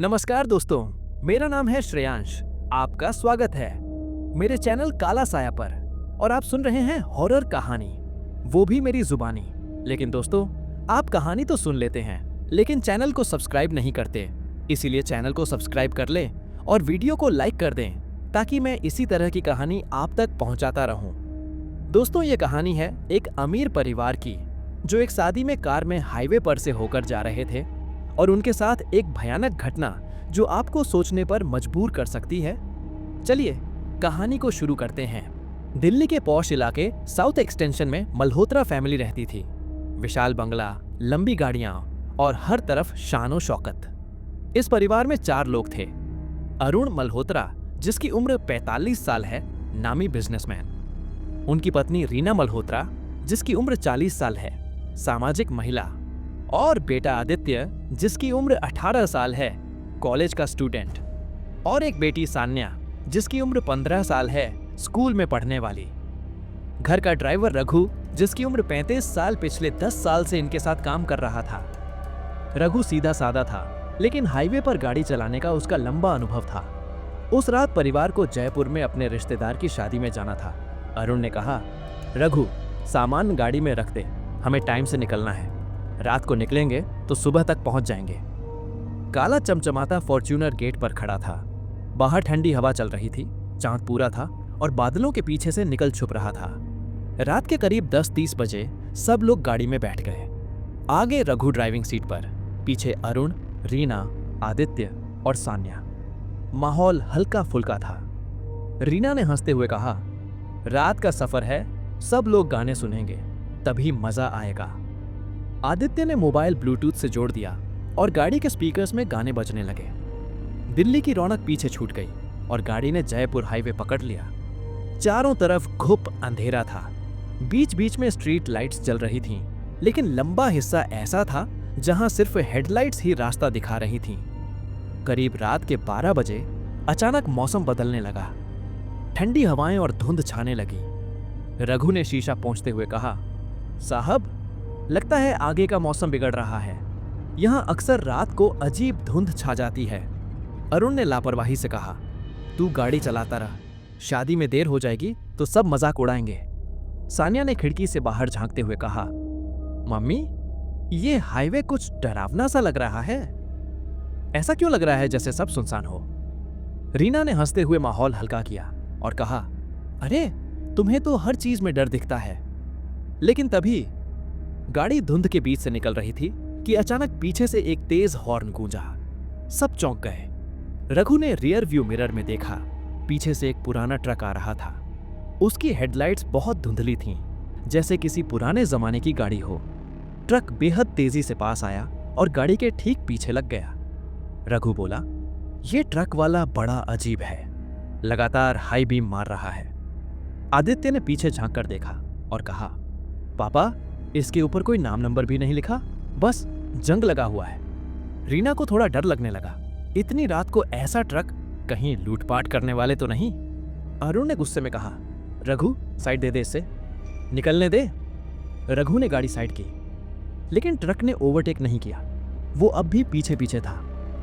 नमस्कार दोस्तों, मेरा नाम है श्रेयांश। आपका स्वागत है मेरे चैनल काला साया पर और आप सुन रहे हैं हॉरर कहानी, वो भी मेरी जुबानी। लेकिन दोस्तों, आप कहानी तो सुन लेते हैं लेकिन चैनल को सब्सक्राइब नहीं करते। इसीलिए चैनल को सब्सक्राइब कर लें और वीडियो को लाइक कर दें ताकि मैं इसी तरह की कहानी आप तक पहुंचाता रहूं। दोस्तों, ये कहानी है एक अमीर परिवार की जो एक शादी में कार में हाईवे पर से होकर जा रहे थे और उनके साथ एक भयानक घटना जो आपको सोचने पर मजबूर कर सकती है। चलिए कहानी को शुरू करते हैं। दिल्ली के पॉश इलाके साउथ एक्सटेंशन में मल्होत्रा फैमिली रहती थी। विशाल बंगला, लंबी गाड़ियां और हर तरफ शान शौकत। इस परिवार में 4 लोग थे। अरुण मल्होत्रा, जिसकी उम्र 45 साल है, नामी बिजनेसमैन। उनकी पत्नी रीना मल्होत्रा, जिसकी उम्र 40 साल है, सामाजिक महिला। और बेटा आदित्य, जिसकी उम्र 18 साल है, कॉलेज का स्टूडेंट। और एक बेटी सान्या, जिसकी उम्र 15 साल है, स्कूल में पढ़ने वाली। घर का ड्राइवर रघु, जिसकी उम्र 35 साल, पिछले 10 साल से इनके साथ काम कर रहा था। रघु सीधा साधा था, लेकिन हाईवे पर गाड़ी चलाने का उसका लंबा अनुभव था। उस रात परिवार को जयपुर में अपने रिश्तेदार की शादी में जाना था। अरुण ने कहा, रघु, सामान गाड़ी में रख दे, हमें टाइम से निकलना है। रात को निकलेंगे तो सुबह तक पहुंच जाएंगे। काला चमचमाता फॉर्च्यूनर गेट पर खड़ा था। बाहर ठंडी हवा चल रही थी, चांद पूरा था और बादलों के पीछे से निकल छुप रहा था। रात के करीब 10-30 बजे सब लोग गाड़ी में बैठ गए। आगे रघु ड्राइविंग सीट पर, पीछे अरुण, रीना, आदित्य और सान्या। माहौल हल्का फुल्का था। रीना ने हंसते हुए कहा, रात का सफर है, सब लोग गाने सुनेंगे, तभी मजा आएगा। आदित्य ने मोबाइल ब्लूटूथ से जोड़ दिया और गाड़ी के स्पीकर्स में गाने बजने लगे। दिल्ली की रौनक पीछे छूट गई और गाड़ी ने जयपुर हाईवे पकड़ लिया। चारों तरफ घुप अंधेरा था। बीच बीच में स्ट्रीट लाइट्स जल रही थीं, लेकिन लंबा हिस्सा ऐसा था जहां सिर्फ हेडलाइट्स ही रास्ता दिखा रही थीं। करीब रात के 12 बजे अचानक मौसम बदलने लगा। ठंडी हवाएं और धुंध छाने लगी। रघु ने शीशा पोंछते हुए कहा, साहब, लगता है आगे का मौसम बिगड़ रहा है। यहाँ अक्सर रात को अजीब धुंध छा जाती है। अरुण ने लापरवाही से कहा, तू गाड़ी चलाता रह, शादी में देर हो जाएगी तो सब मजाक उड़ाएंगे। सान्या ने खिड़की से बाहर झांकते हुए कहा, मम्मी, ये हाईवे कुछ डरावना सा लग रहा है। ऐसा क्यों लग रहा है जैसे सब सुनसान हो? रीना ने हंसते हुए माहौल हल्का किया और कहा, अरे तुम्हें तो हर चीज में डर दिखता है। लेकिन तभी गाड़ी धुंध के बीच से निकल रही थी कि अचानक पीछे से एक तेज हॉर्न गूंजा। सब चौंक गए। रघु ने रियर व्यू मिरर में देखा, पीछे से एक पुराना ट्रक आ रहा था। उसकी हेडलाइट्स बहुत धुंधली थीं, जैसे किसी पुराने जमाने की गाड़ी हो। ट्रक बेहद तेजी से पास आया और गाड़ी के ठीक पीछे लग गया। रघु बोला, यह ट्रक वाला बड़ा अजीब है, लगातार हाई बीम मार रहा है। आदित्य ने पीछे झांक कर देखा और कहा, पापा, इसके ऊपर कोई नाम नंबर भी नहीं लिखा, बस जंग लगा हुआ है। रीना को थोड़ा डर लगने लगा। इतनी रात को ऐसा ट्रक, कहीं लूटपाट करने वाले तो नहीं? अरुण ने गुस्से में कहा, रघु, साइड दे दे, इससे निकलने दे। रघु ने गाड़ी साइड की, लेकिन ट्रक ने ओवरटेक नहीं किया। वो अब भी पीछे पीछे था,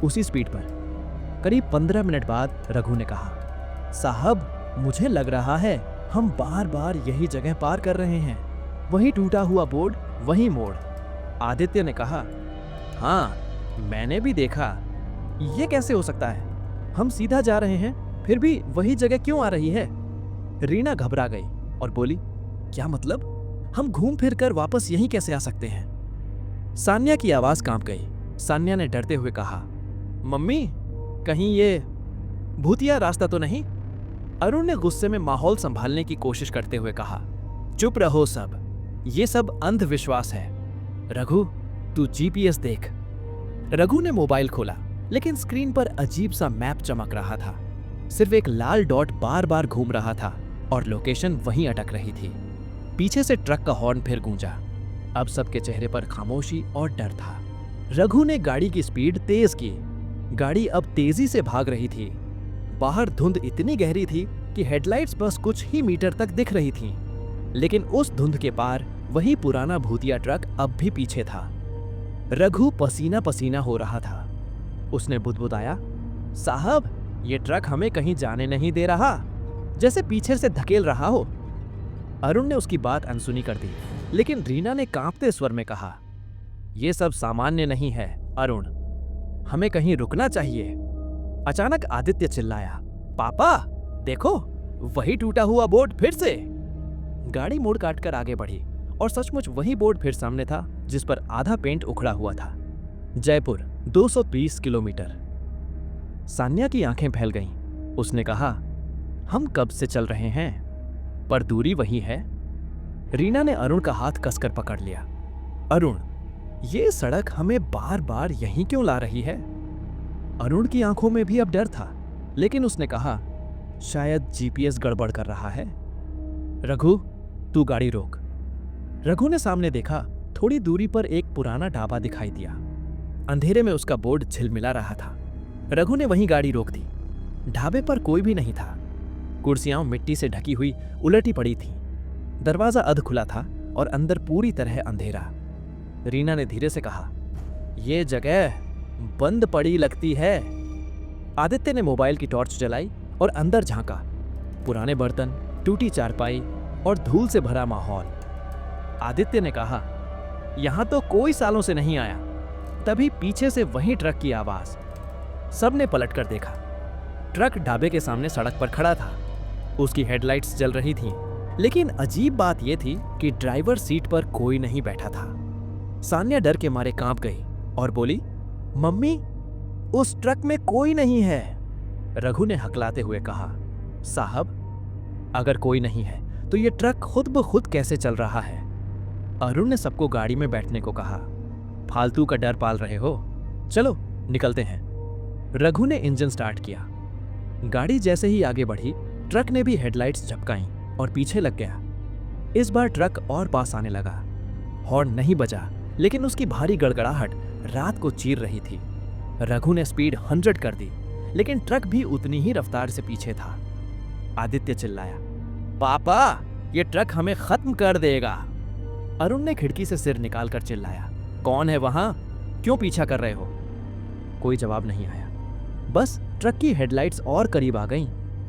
उसी स्पीड पर। करीब 15 मिनट बाद रघु ने कहा, साहब, मुझे लग रहा है हम बार बार यही जगह पार कर रहे हैं। वही टूटा हुआ बोर्ड, वही मोड़। आदित्य ने कहा, हाँ, मैंने भी देखा। ये कैसे हो सकता है? हम सीधा जा रहे हैं, फिर भी वही जगह क्यों आ रही है? रीना घबरा गई और बोली, क्या मतलब? हम घूम फिर कर वापस यहीं कैसे आ सकते हैं? सान्या की आवाज कांप गई। सान्या ने डरते हुए कहा, मम्मी, कहीं ये भूतिया रास्ता तो नहीं? अरुण ने गुस्से में माहौल संभालने की कोशिश करते हुए कहा, चुप रहो सब, ये सब अंधविश्वास है। रघु, तू जीपीएस देख। रघु ने मोबाइल खोला, लेकिन स्क्रीन पर अजीब सा मैप चमक रहा था। सिर्फ एक लाल डॉट बार बार घूम रहा था और लोकेशन वहीं अटक रही थी। पीछे से ट्रक का हॉर्न फिर गूंजा। अब सबके चेहरे पर खामोशी और डर था। रघु ने गाड़ी की स्पीड तेज की। गाड़ी अब तेजी से भाग रही थी। बाहर धुंध इतनी गहरी थी कि हेडलाइट्स बस कुछ ही मीटर तक दिख रही थीं। लेकिन उस धुंध के पार वही पुराना भूतिया ट्रक अब भी पीछे था। रघु पसीना पसीना हो रहा था। उसने बुदबुदाया, साहब ये ट्रक हमें कहीं जाने नहीं दे रहा, जैसे पीछे से धकेल रहा हो। अरुण ने उसकी बात अनसुनी कर दी, लेकिन रीना ने कांपते स्वर में कहा, यह सब सामान्य नहीं है अरुण, हमें कहीं रुकना चाहिए। अचानक आदित्य चिल्लाया, पापा देखो, वही टूटा हुआ बोर्ड फिर से। गाड़ी मोड़ काटकर आगे बढ़ी और सचमुच वही बोर्ड फिर सामने था जिस पर आधा पेंट उखड़ा हुआ था। जयपुर 220 किलोमीटर। सान्या की आंखें फैल गईं। उसने कहा, हम कब से चल रहे हैं, पर दूरी वही है। रीना ने अरुण का हाथ कसकर पकड़ लिया। अरुण, ये सड़क हमें बार बार यहीं क्यों ला रही है? अरुण की आंखों में भी अब डर था, लेकिन उसने कहा, शायद जीपीएस गड़बड़ कर रहा है। रघु, तू गाड़ी रोक। रघु ने सामने देखा, थोड़ी दूरी पर एक पुराना ढाबा दिखाई दिया। अंधेरे में उसका बोर्ड झिलमिला रहा था। रघु ने वहीं गाड़ी रोक दी। ढाबे पर कोई भी नहीं था। कुर्सियां मिट्टी से ढकी हुई उलटी पड़ी थीं। दरवाजा अध खुला था और अंदर पूरी तरह अंधेरा। रीना ने धीरे से कहा, यह जगह बंद पड़ी लगती है। आदित्य ने मोबाइल की टॉर्च जलाई और अंदर झांका। पुराने बर्तन, टूटी चारपाई और धूल से भरा माहौल। आदित्य ने कहा, यहां तो कोई सालों से नहीं आया। तभी पीछे से वही ट्रक की आवाज। सबने पलट कर देखा। ट्रक ढाबे के सामने सड़क पर खड़ा था। उसकी हेडलाइट्स जल रही थीं, लेकिन अजीब बात यह थी कि ड्राइवर सीट पर कोई नहीं बैठा था। सान्या डर के मारे कांप गई और बोली, मम्मी, उस ट्रक में कोई नहीं है। रघु ने हकलाते हुए कहा, साहब, अगर कोई नहीं है तो यह ट्रक खुद ब खुद कैसे चल रहा है? अरुण ने सबको गाड़ी में बैठने को कहा। फालतू का डर पाल रहे हो, चलो निकलते हैं। रघु ने इंजन स्टार्ट किया। गाड़ी जैसे ही आगे बढ़ी, ट्रक ने भी हेडलाइट्स झपकाईं और पीछे लग गया। इस बार ट्रक और पास आने लगा। हॉर्न नहीं बजा, लेकिन उसकी भारी गड़गड़ाहट रात को चीर रही थी। रघु ने स्पीड 100 कर दी, लेकिन ट्रक भी उतनी ही रफ्तार से पीछे था। आदित्य चिल्लाया, पापा, ये ट्रक हमें खत्म कर देगा। अरुण ने खिड़की से सिर निकालकर चिल्लाया, कौन है वहां? क्यों पीछा कर रहे हो? कोई जवाब नहीं आया। बस ट्रक की हेडलाइट्स और करीब आ गईं,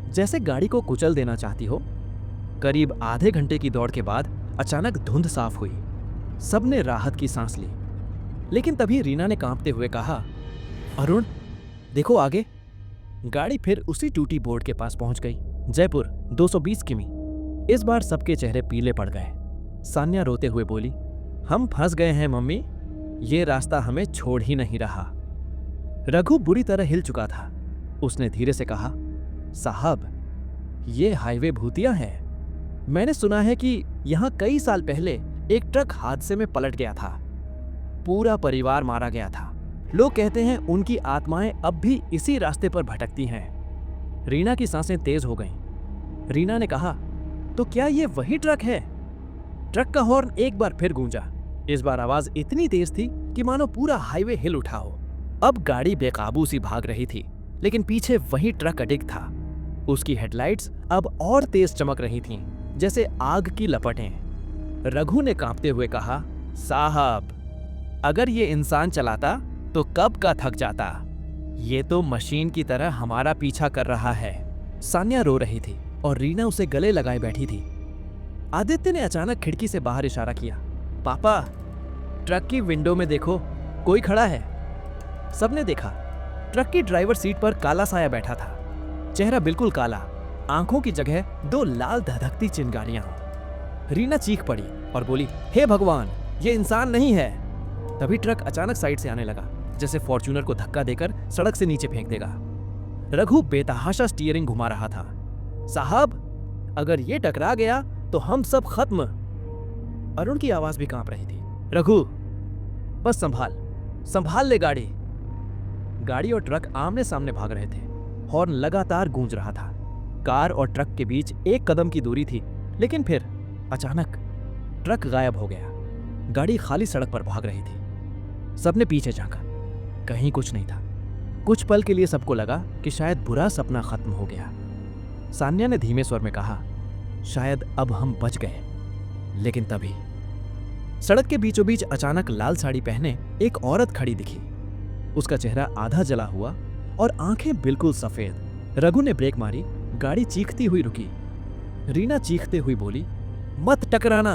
जैसे गाड़ी को कुचल देना चाहती हो। करीब आधे घंटे की दौड़ के बाद अचानक धुंध साफ हुई। सबने राहत की सांस ली, लेकिन तभी रीना ने कांपते हुए कहा, अरुण देखो आगे। गाड़ी फिर उसी टूटी बोर्ड के पास पहुंच गई। जयपुर 220 किमी। इस बार सबके चेहरे पीले पड़ गए। सान्या रोते हुए बोली, हम फंस गए हैं मम्मी, ये रास्ता हमें छोड़ ही नहीं रहा। रघु बुरी तरह हिल चुका था। उसने धीरे से कहा, साहब, ये हाईवे भूतिया है। मैंने सुना है कि यहां कई साल पहले एक ट्रक हादसे में पलट गया था। पूरा परिवार मारा गया था। लोग कहते हैं उनकी आत्माएं अब भी इसी रास्ते पर भटकती हैं। रीना की सांसें तेज हो गईं। रीना ने कहा, तो क्या ये वही ट्रक है? ट्रक का हॉर्न एक बार फिर गूंजा। इस बार आवाज इतनी तेज थी कि मानो पूरा हाईवे हिल उठा हो। अब गाड़ी बेकाबू सी भाग रही थी, लेकिन पीछे वही ट्रक अडिग था। उसकी हेडलाइट्स अब और तेज चमक रही थीं, जैसे आग की लपटें। रघु ने कांपते हुए कहा, साहब, अगर ये इंसान चलाता तो कब का थक जाता। ये तो मशीन की तरह हमारा पीछा कर रहा है। सान्या रो रही थी और रीना उसे गले लगाए बैठी थी। आदित्य ने अचानक खिड़की से बाहर इशारा किया, पापा, ट्रक की विंडो में देखो, कोई खड़ा है। सबने देखा। ट्रक की ड्राइवर सीट पर काला साया बैठा था। चेहरा बिल्कुल काला, आंखों की जगह 2 लाल धधकती चिंगारियां। रीना चीख पड़ी और बोली, हे भगवान, ये इंसान नहीं है। तभी ट्रक अचानक साइड से आने लगा, जैसे फॉर्च्यूनर को धक्का देकर सड़क से नीचे फेंक देगा। रघु बेतहाशा स्टीयरिंग घुमा रहा था। साहब, अगर ये टकरा गया तो हम सब खत्म। अरुण की आवाज भी कांप रही थी। रघु, बस संभाल ले गाड़ी। गाड़ी और ट्रक आमने सामने भाग रहे थे। हॉर्न लगातार गूंज रहा था। कार और ट्रक के बीच 1 कदम की दूरी थी, लेकिन फिर अचानक ट्रक गायब हो गया। गाड़ी खाली सड़क पर भाग रही थी। सबने पीछे झांका। कहीं कुछ नहीं था। कुछ पल के लिए सबको लगा कि शायद बुरा सपना खत्म हो गया। सान्या ने धीमे स्वर में कहा, शायद अब हम बच गए। लेकिन तभी सड़क के बीचों बीच अचानक लाल साड़ी पहने एक औरत खड़ी दिखी। उसका चेहरा आधा जला हुआ और आंखें बिल्कुल सफेद। रघु ने ब्रेक मारी, गाड़ी चीखती हुई रुकी। रीना चीखते हुई बोली, मत टकराना।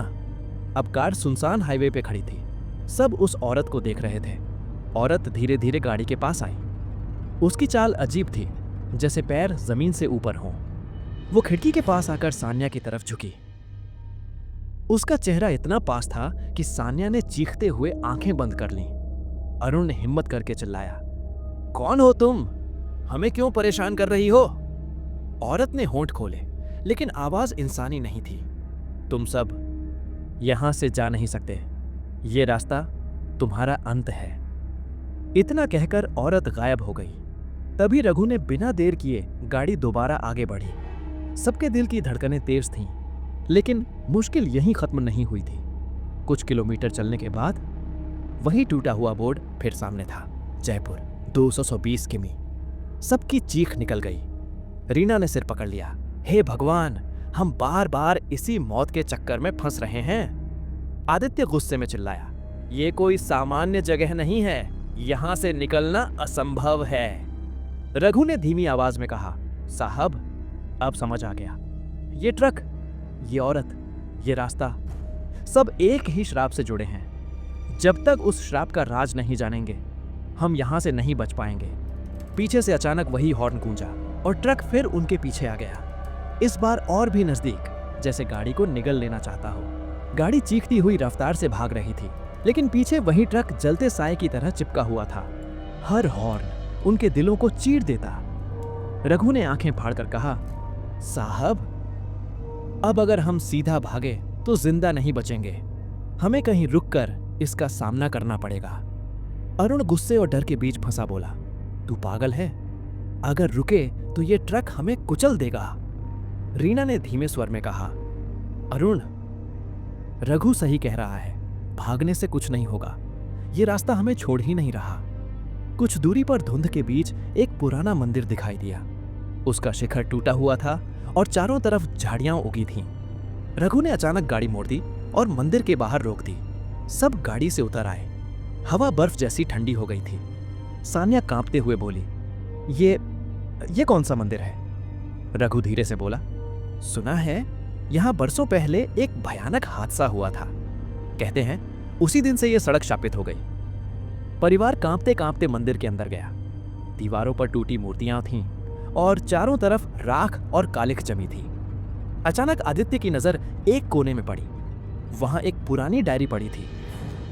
अब कार सुनसान हाईवे पे खड़ी थी। सब उस औरत को देख रहे थे। औरत धीरे धीरे गाड़ी के पास आई। उसकी चाल अजीब थी, जैसे पैर जमीन से ऊपर हों। वो खिड़की के पास आकर सान्या की तरफ झुकी। उसका चेहरा इतना पास था कि सान्या ने चीखते हुए आंखें बंद कर लीं। अरुण ने हिम्मत करके चिल्लाया, कौन हो तुम? हमें क्यों परेशान कर रही हो? औरत ने होंठ खोले, लेकिन आवाज इंसानी नहीं थी। तुम सब यहां से जा नहीं सकते। ये रास्ता तुम्हारा अंत है। इतना कहकर औरत गायब हो गई। तभी रघु ने बिना देर किए गाड़ी दोबारा आगे बढ़ी। सबके दिल की धड़कनें तेज थीं, लेकिन मुश्किल यहीं खत्म नहीं हुई थी। कुछ किलोमीटर चलने के बाद वही टूटा हुआ बोर्ड फिर सामने था, जयपुर 220 किमी। सबकी चीख निकल गई। रीना ने सिर पकड़ लिया। हे भगवान, हम बार बार इसी मौत के चक्कर में फंस रहे हैं। आदित्य गुस्से में चिल्लाया, ये कोई सामान्य जगह नहीं है, यहां से निकलना असंभव है। रघु ने धीमी आवाज में कहा, साहब अब समझ आ गया। ये ट्रक, ये औरत, ये रास्ता, सब एक ही श्राप से जुड़े हैं। जब तक उस श्राप का राज नहीं जानेंगे, हम यहां से नहीं बच पाएंगे। पीछे से अचानक वही हॉर्न गूंजा और ट्रक फिर उनके पीछे आ गया। इस बार और भी नजदीक, जैसे गाड़ी को निगल लेना चाहता हो। गाड़ी चीखती हुई रफ्तार से भाग रही थी, लेकिन पीछे वही ट्रक जलते साए की तरह चिपका हुआ था। हर हॉर्न उनके दिलों को चीर देता। रघु ने आंखें फाड़कर कहा, साहब अब अगर हम सीधा भागे तो जिंदा नहीं बचेंगे। हमें कहीं रुककर इसका सामना करना पड़ेगा। अरुण गुस्से और डर के बीच फंसा बोला, तू पागल है? अगर रुके तो ये ट्रक हमें कुचल देगा। रीना ने धीमे स्वर में कहा, अरुण, रघु सही कह रहा है, भागने से कुछ नहीं होगा। ये रास्ता हमें छोड़ ही नहीं रहा। कुछ दूरी पर धुंध के बीच एक पुराना मंदिर दिखाई दिया। उसका शिखर टूटा हुआ था और चारों तरफ झाड़ियां उगी थीं। रघु ने अचानक गाड़ी मोड़ दी और मंदिर के बाहर रोक दी। सब गाड़ी से उतर आए। हवा बर्फ जैसी ठंडी हो गई थी। सान्या कांपते हुए बोली, ये कौन सा मंदिर है? रघु धीरे से बोला, सुना है यहां बरसों पहले एक भयानक हादसा हुआ था। कहते हैं उसी दिन से यह सड़क शापित हो गई। परिवार कांपते कांपते मंदिर के अंदर गया। दीवारों पर टूटी मूर्तियां थीं और चारों तरफ राख और कालिख जमी थी। अचानक आदित्य की नजर एक कोने में पड़ी। वहां एक पुरानी डायरी पड़ी थी।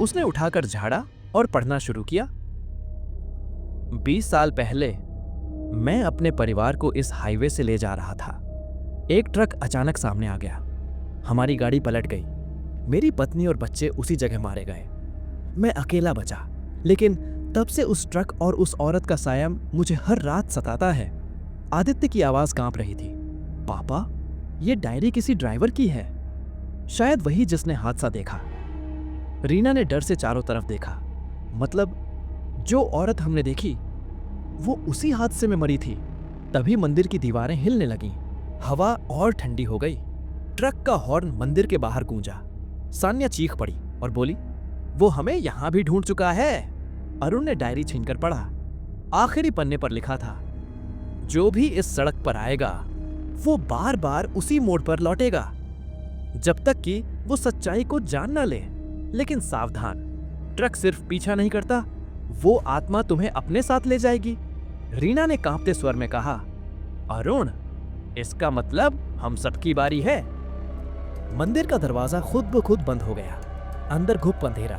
उसने उठाकर झाड़ा और पढ़ना शुरू किया। 20 साल पहले मैं अपने परिवार को इस हाईवे से ले जा रहा था। एक ट्रक अचानक सामने आ गया। हमारी गाड़ी पलट गई। मेरी पत्नी और बच्चे उसी जगह मारे गए। मैं अकेला बचा, लेकिन तब से उस ट्रक और उस औरत का साया मुझे हर रात सताता है। आदित्य की आवाज कांप रही थी। पापा, ये डायरी किसी ड्राइवर की है, शायद वही जिसने हादसा देखा। रीना ने डर से चारों तरफ देखा। मतलब जो औरत हमने देखी वो उसी हादसे में मरी थी। तभी मंदिर की दीवारें हिलने लगीं। हवा और ठंडी हो गई। ट्रक का हॉर्न मंदिर के बाहर गूंजा। सान्या चीख पड़ी और बोली, वो हमें यहां भी ढूंढ चुका है। अरुण ने डायरी छीनकर पढ़ा। आखिरी पन्ने पर लिखा था, जो भी इस सड़क पर आएगा वो बार बार उसी मोड़ पर लौटेगा, जब तक कि वो सच्चाई को जान ना ले। लेकिन सावधान, ट्रक सिर्फ पीछा नहीं करता, वो आत्मा तुम्हें अपने साथ ले जाएगी। रीना ने कांपते स्वर में कहा, अरुण, इसका मतलब हम सबकी बारी है। मंदिर का दरवाजा खुद ब खुद बंद हो गया। अंदर घुप अंधेरा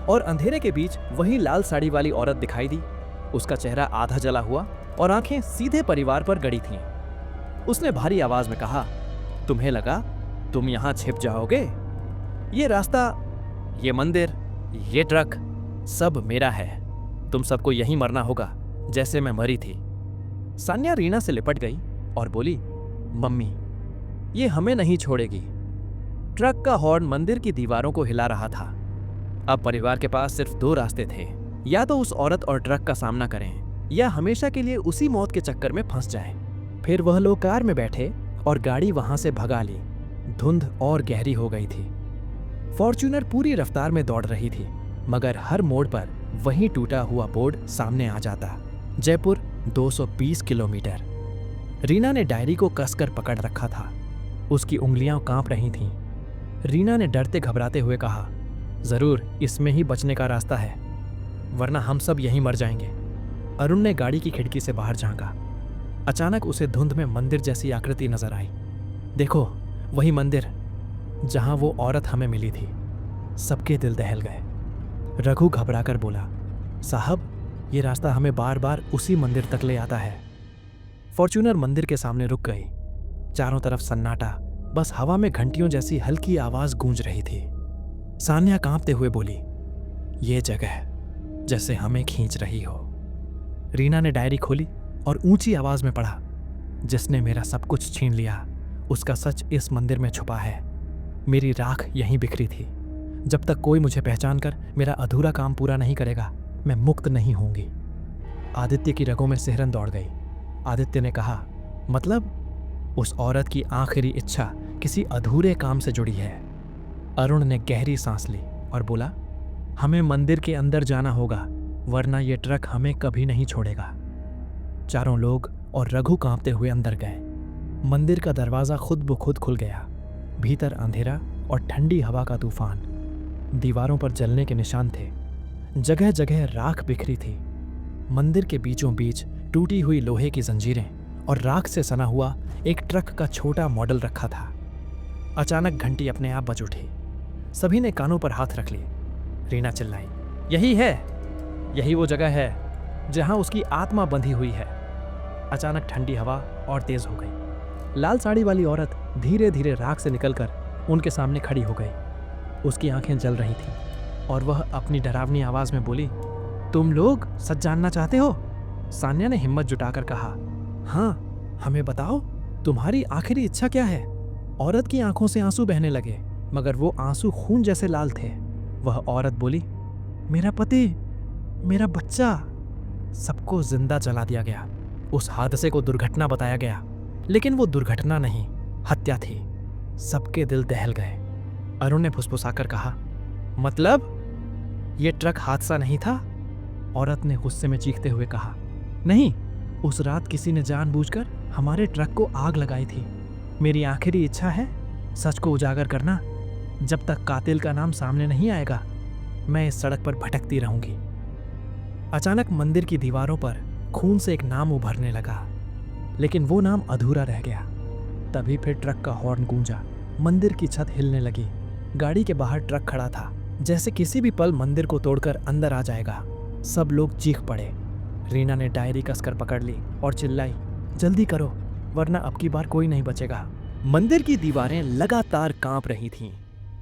और अंधेरे के बीच वही लाल साड़ी वाली औरत दिखाई दी। उसका चेहरा आधा जला हुआ और आंखें सीधे परिवार पर गड़ी थीं। उसने भारी आवाज में कहा, तुम्हें लगा तुम यहां छिप जाओगे? ये रास्ता, ये मंदिर, ये ट्रक, सब मेरा है। तुम सबको यहीं मरना होगा, जैसे मैं मरी थी। सान्या रीना से लिपट गई और बोली, मम्मी, ये हमें नहीं छोड़ेगी। ट्रक का हॉर्न मंदिर की दीवारों को हिला रहा था। अब परिवार के पास सिर्फ 2 रास्ते थे, या तो उस औरत और ट्रक का सामना करें या हमेशा के लिए उसी मौत के चक्कर में फंस जाएं। फिर वह लोग कार में बैठे और गाड़ी वहां से भगा ली। धुंध और गहरी हो गई थी। फॉर्च्यूनर पूरी रफ्तार में दौड़ रही थी, मगर हर मोड़ पर वहीं टूटा हुआ बोर्ड सामने आ जाता, जयपुर 220 किलोमीटर। रीना ने डायरी को कसकर पकड़ रखा था। उसकी उंगलियां कांप रही थीं। रीना ने डरते घबराते हुए कहा, जरूर इसमें ही बचने का रास्ता है, वरना हम सब यहीं मर जाएंगे। अरुण ने गाड़ी की खिड़की से बाहर झांका। अचानक उसे धुंध में मंदिर जैसी आकृति नजर आई। देखो, वही मंदिर जहां वो औरत हमें मिली थी। सबके दिल दहल गए। रघु घबराकर बोला, साहब, ये रास्ता हमें बार बार उसी मंदिर तक ले आता है। फॉर्च्यूनर मंदिर के सामने रुक गई। चारों तरफ सन्नाटा, बस हवा में घंटियों जैसी हल्की आवाज गूंज रही थी। सान्या कांपते हुए बोली, ये जगह जैसे हमें खींच रही हो। रीना ने डायरी खोली और ऊंची आवाज में पढ़ा, जिसने मेरा सब कुछ छीन लिया, उसका सच इस मंदिर में छुपा है। मेरी राख यहीं बिखरी थी। जब तक कोई मुझे पहचान कर मेरा अधूरा काम पूरा नहीं करेगा, मैं मुक्त नहीं होंगी। आदित्य की रगों में सिहरन दौड़ गई। आदित्य ने कहा, मतलब? उस औरत की आखिरी इच्छा किसी अधूरे काम से जुड़ी है। अरुण ने गहरी सांस ली और बोला, हमें मंदिर के अंदर जाना होगा, वरना ये ट्रक हमें कभी नहीं छोड़ेगा। चारों लोग और रघु कांपते हुए अंदर गए। मंदिर का दरवाजा खुद ब खुद खुल गया। भीतर अंधेरा और ठंडी हवा का तूफान। दीवारों पर जलने के निशान थे। जगह जगह राख बिखरी थी। मंदिर के बीचों बीच टूटी हुई लोहे की जंजीरें और राख से सना हुआ एक ट्रक का छोटा मॉडल रखा था। अचानक घंटी अपने आप बज उठी। सभी ने कानों पर हाथ रख लिए। रीना चिल्लाई, यही है, यही वो जगह है जहां उसकी आत्मा बंधी हुई है। अचानक ठंडी हवा और तेज हो गई। लाल साड़ी वाली औरत धीरे धीरे राख से निकलकर उनके सामने खड़ी हो गई। उसकी आंखें जल रही थीं और वह अपनी डरावनी आवाज में बोली, तुम लोग सच जानना चाहते हो? सान्या ने हिम्मत जुटाकर कहा, हाँ, हमें बताओ, तुम्हारी आखिरी इच्छा क्या है? औरत की आंखों से आंसू बहने लगे, मगर वो आंसू खून जैसे लाल थे। वह औरत बोली, मेरा पति, मेरा बच्चा। सबको जिंदा जला दिया गया। उस हादसे को दुर्घटना बताया गया, लेकिन वो दुर्घटना नहीं, हत्या थी। सबके दिल दहल गए। अरुण ने फुसफुसाकर कहा, मतलब ये ट्रक हादसा नहीं था? औरत ने गुस्से में चीखते हुए कहा, नहीं, उस रात किसी ने जानबूझकर हमारे ट्रक को आग लगाई थी। मेरी आखिरी इच्छा है सच को उजागर करना। जब तक कातिल का नाम सामने नहीं आएगा, मैं इस सड़क पर भटकती रहूंगी। अचानक मंदिर की दीवारों पर खून से एक नाम उभरने लगा, लेकिन वो नाम अधूरा रह गया। तभी फिर ट्रक का हॉर्न गूंजा। मंदिर की छत हिलने लगी। गाड़ी के बाहर ट्रक खड़ा था, जैसे किसी भी पल मंदिर को तोड़कर अंदर आ जाएगा। सब लोग चीख पड़े। रीना ने डायरी कसकर पकड़ ली और चिल्लाई, जल्दी करो, वरना अब की बार कोई नहीं बचेगा। मंदिर की दीवारें लगातार कांप रही थीं।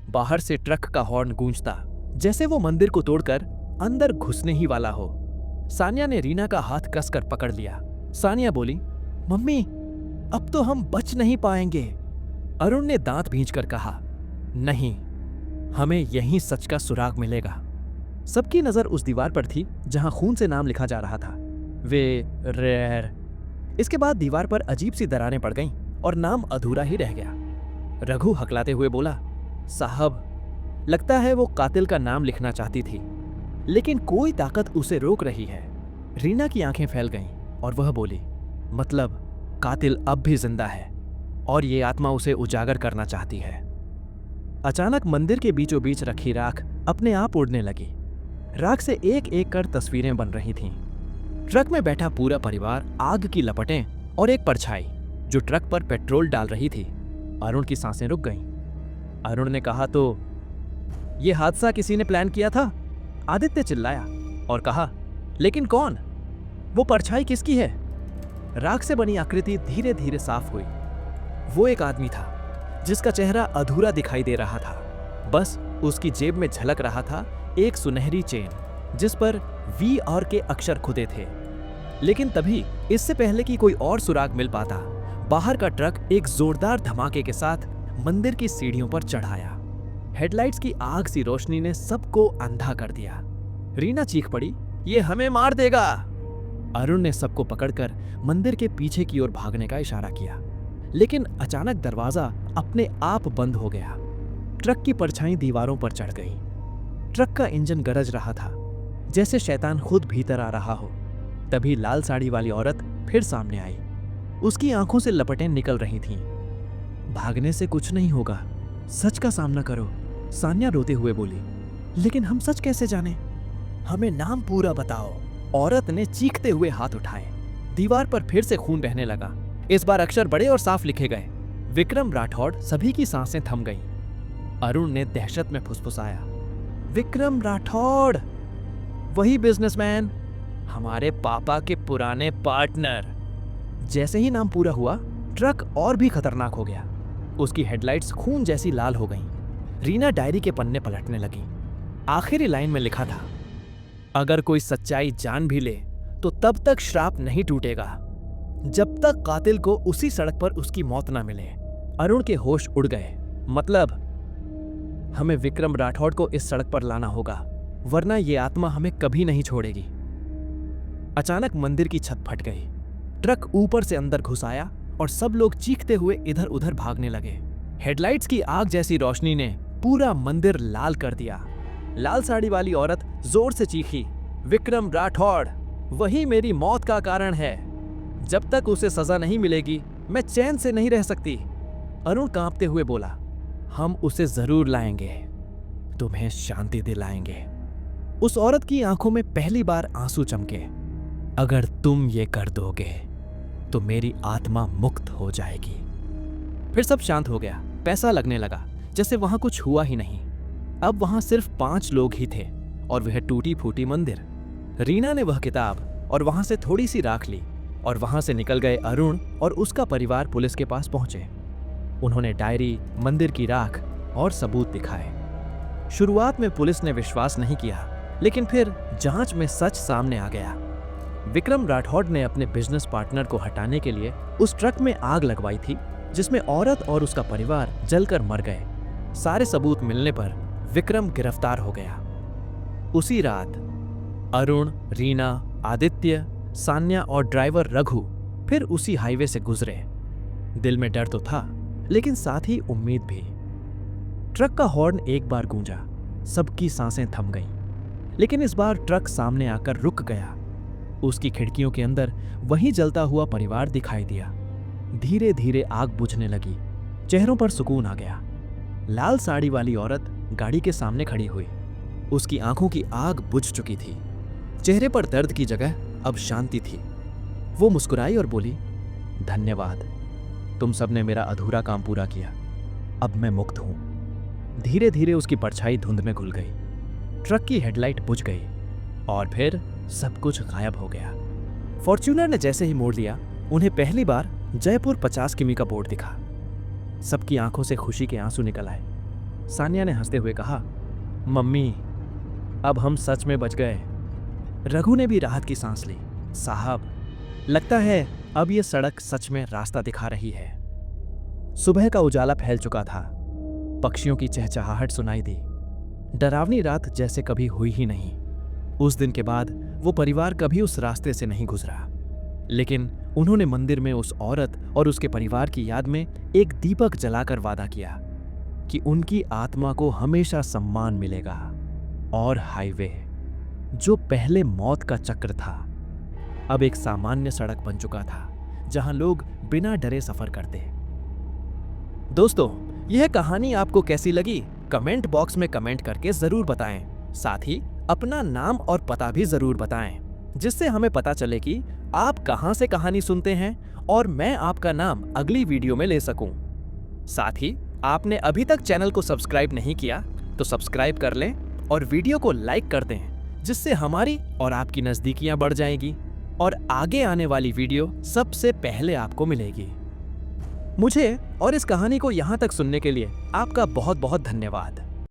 बाहर से ट्रक का हॉर्न गूंजता, जैसे वो मंदिर को तोड़कर अंदर घुसने ही वाला हो। सान्या ने रीना का हाथ कसकर पकड़ लिया। सान्या बोली, मम्मी, अब तो हम बच नहीं पाएंगे। अरुण ने दांत भींचकर कहा, नहीं, हमें यहीं सच का सुराग मिलेगा। सबकी नजर उस दीवार पर थी जहां खून से नाम लिखा जा रहा था, वे रेर। इसके बाद दीवार पर अजीब सी दरारें पड़ गईं और नाम अधूरा ही रह गया। रघु हकलाते हुए बोला, साहब, लगता है वो कातिल का नाम लिखना चाहती थी, लेकिन कोई ताकत उसे रोक रही है। रीना की आंखें फैल गईं और वह बोली, मतलब कातिल अब भी जिंदा है और ये आत्मा उसे उजागर करना चाहती है। अचानक मंदिर के बीचों बीच रखी राख अपने आप उड़ने लगी। राख से एक एक कर तस्वीरें बन रही थीं। ट्रक में बैठा पूरा परिवार, आग की लपटें और एक परछाई जो ट्रक पर पेट्रोल डाल रही थी। अरुण की सांसें रुक गईं। अरुण ने कहा, तो ये हादसा किसी ने प्लान किया था? आदित्य चिल्लाया और कहा, लेकिन कौन? वो परछाई किसकी है? राख से बनी आकृति धीरे धीरे साफ हुई। वो एक आदमी था जिसका चेहरा अधूरा दिखाई दे रहा था। बस उसकी जेब में झलक रहा था एक सुनहरी चेन, जिस पर VR के अक्षर खुदे थे। लेकिन तभी, इससे पहले कि कोई और सुराग मिल पाता, बाहर का ट्रक एक जोरदार धमाके के साथ मंदिर की सीढ़ियों पर चढ़ाया। हेडलाइट्स की आग सी रोशनी ने सबको अंधा कर दिया। रीना चीख पड़ी, ये हमें मार देगा। अरुण ने सबको पकड़कर मंदिर के पीछे की ओर भागने का इशारा किया, लेकिन अचानक दरवाजा अपने आप बंद हो गया। ट्रक की परछाई दीवारों पर चढ़ गई। ट्रक का इंजन गरज रहा था, जैसे शैतान खुद भीतर आ रहा हो। तभी लाल साड़ी वाली औरत फिर सामने आई। उसकी आंखों से लपटें निकल रही थीं। भागने से कुछ नहीं होगा, सच का सामना करो, सान्या रोते हुए बोली। लेकिन हम सच कैसे जाने? हमें नाम पूरा बताओ। औरत ने चीखते हुए हाथ उठाए। दीवार पर फिर से खून बहने लगा। इस बार अक्षर बड़े और साफ लिखे गए। विक्रम राठौड़। सभी की सांसें थम गईं। अरुण ने दहशत में फुसफुसाया, विक्रम राठौड़, वही बिजनेसमैन, हमारे पापा के पुराने पार्टनर। जैसे ही नाम पूरा हुआ, ट्रक और भी खतरनाक हो गया। उसकी हेडलाइट्स खून जैसी लाल हो गईं। रीना डायरी के पन्ने पलटने लगी। आखिरी लाइन में लिखा था, अगर कोई सच्चाई जान भी ले तो तब तक श्राप नहीं टूटेगा जब तक कातिल को उसी सड़क पर उसकी मौत ना मिले। अरुण के होश उड़ गए। मतलब हमें विक्रम राठौड़ को इस सड़क पर लाना होगा, वरना ये आत्मा हमें कभी नहीं छोड़ेगी। अचानक मंदिर की छत फट गई। ट्रक ऊपर से अंदर घुस आया और सब लोग चीखते हुए इधर उधर भागने लगे। हेडलाइट्स की आग जैसी रोशनी ने पूरा मंदिर लाल कर दिया। लाल साड़ी वाली औरत जोर से चीखी, विक्रम राठौड़, वही मेरी मौत का कारण है। जब तक उसे सजा नहीं मिलेगी मैं चैन से नहीं रह सकती। अरुण कांपते हुए बोला, हम उसे जरूर लाएंगे, तुम्हें शांति दिलाएंगे। उस औरत की आंखों में पहली बार आंसू चमके। अगर तुम ये कर दोगे तो मेरी आत्मा मुक्त हो जाएगी। फिर सब शांत हो गया। पैसा लगने लगा जैसे वहां कुछ हुआ ही नहीं। अब वहां सिर्फ 5 लोग ही थे और वह टूटी फूटी मंदिर। रीना ने वह किताब और वहां से थोड़ी सी राख ली और वहां से निकल गए अरुण और उसका परिवार पुलिस के पास पहुंचे। उन्होंने डायरी, मंदिर की राख और सबूत दिखाए। शुरुआत में पुलिस ने विश्वास नहीं किया, लेकिन फिर जांच में सच सामने आ गया। विक्रम राठौड़ ने अपने बिजनेस पार्टनर को हटाने के लिए उस ट्रक में आग लगवाई थी जिसमें औरत और उसका परिवार जलकर मर गए। सारे सबूत मिलने पर विक्रम गिरफ्तार हो गया। उसी रात अरुण, रीना, आदित्य, सान्या और ड्राइवर रघु फिर उसी हाईवे से गुजरे। दिल में डर तो था, लेकिन साथ ही उम्मीद भी। ट्रक का हॉर्न एक बार गूंजा, सबकी सांसें थम गईं। लेकिन इस बार ट्रक सामने आकर रुक गया। उसकी खिड़कियों के अंदर वही जलता हुआ परिवार दिखाई दिया। धीरे धीरे आग बुझने लगी। चेहरों पर सुकून आ गया। लाल साड़ी वाली औरत गाड़ी के सामने खड़ी हुई। उसकी आंखों की आग बुझ चुकी थी। चेहरे पर दर्द की जगह अब शांति थी। वो मुस्कुराई और बोली, धन्यवाद, तुम सबने मेरा अधूरा काम पूरा किया। अब मैं मुक्त हूं। धीरे धीरे उसकी परछाई धुंध में घुल गई। ट्रक की हेडलाइट बुझ गई और फिर सब कुछ गायब हो गया। फॉर्च्यूनर ने जैसे ही मोड़ लिया, उन्हें पहली बार जयपुर 50 किमी का बोर्ड दिखा। सबकी आंखों से खुशी के आंसू निकल आए। सान्या ने हंसते हुए कहा, मम्मी, अब हम सच में बच गए। रघु ने भी राहत की सांस ली। साहब, लगता है अब ये सड़क सच में रास्ता दिखा रही है। सुबह का उजाला फैल चुका था। पक्षियों की चहचहाहट सुनाई दी। डरावनी रात जैसे कभी हुई ही नहीं। उस दिन के बाद वो परिवार कभी उस रास्ते से नहीं गुजरा, लेकिन उन्होंने मंदिर में उस औरत और उसके परिवार की याद में एक दीपक जलाकर वादा किया कि उनकी आत्मा को हमेशा सम्मान मिलेगा। और हाईवे, जो पहले मौत का चक्र था, अब एक सामान्य सड़क बन चुका था जहां लोग बिना डरे सफर करते। दोस्तों, यह कहानी आपको कैसी लगी? कमेंट बॉक्स में कमेंट करके जरूर बताएं। साथ ही अपना नाम और पता भी जरूर बताएं, जिससे हमें पता चले कि आप कहां से कहानी सुनते हैं और मैं आपका नाम अगली वीडियो में ले सकूं। साथ ही आपने अभी तक चैनल को सब्सक्राइब नहीं किया तो सब्सक्राइब कर लें और वीडियो को लाइक कर दें, जिससे हमारी और आपकी नजदीकियां बढ़ जाएगी और आगे आने वाली वीडियो सबसे पहले आपको मिलेगी। मुझे और इस कहानी को यहाँ तक सुनने के लिए आपका बहुत बहुत धन्यवाद।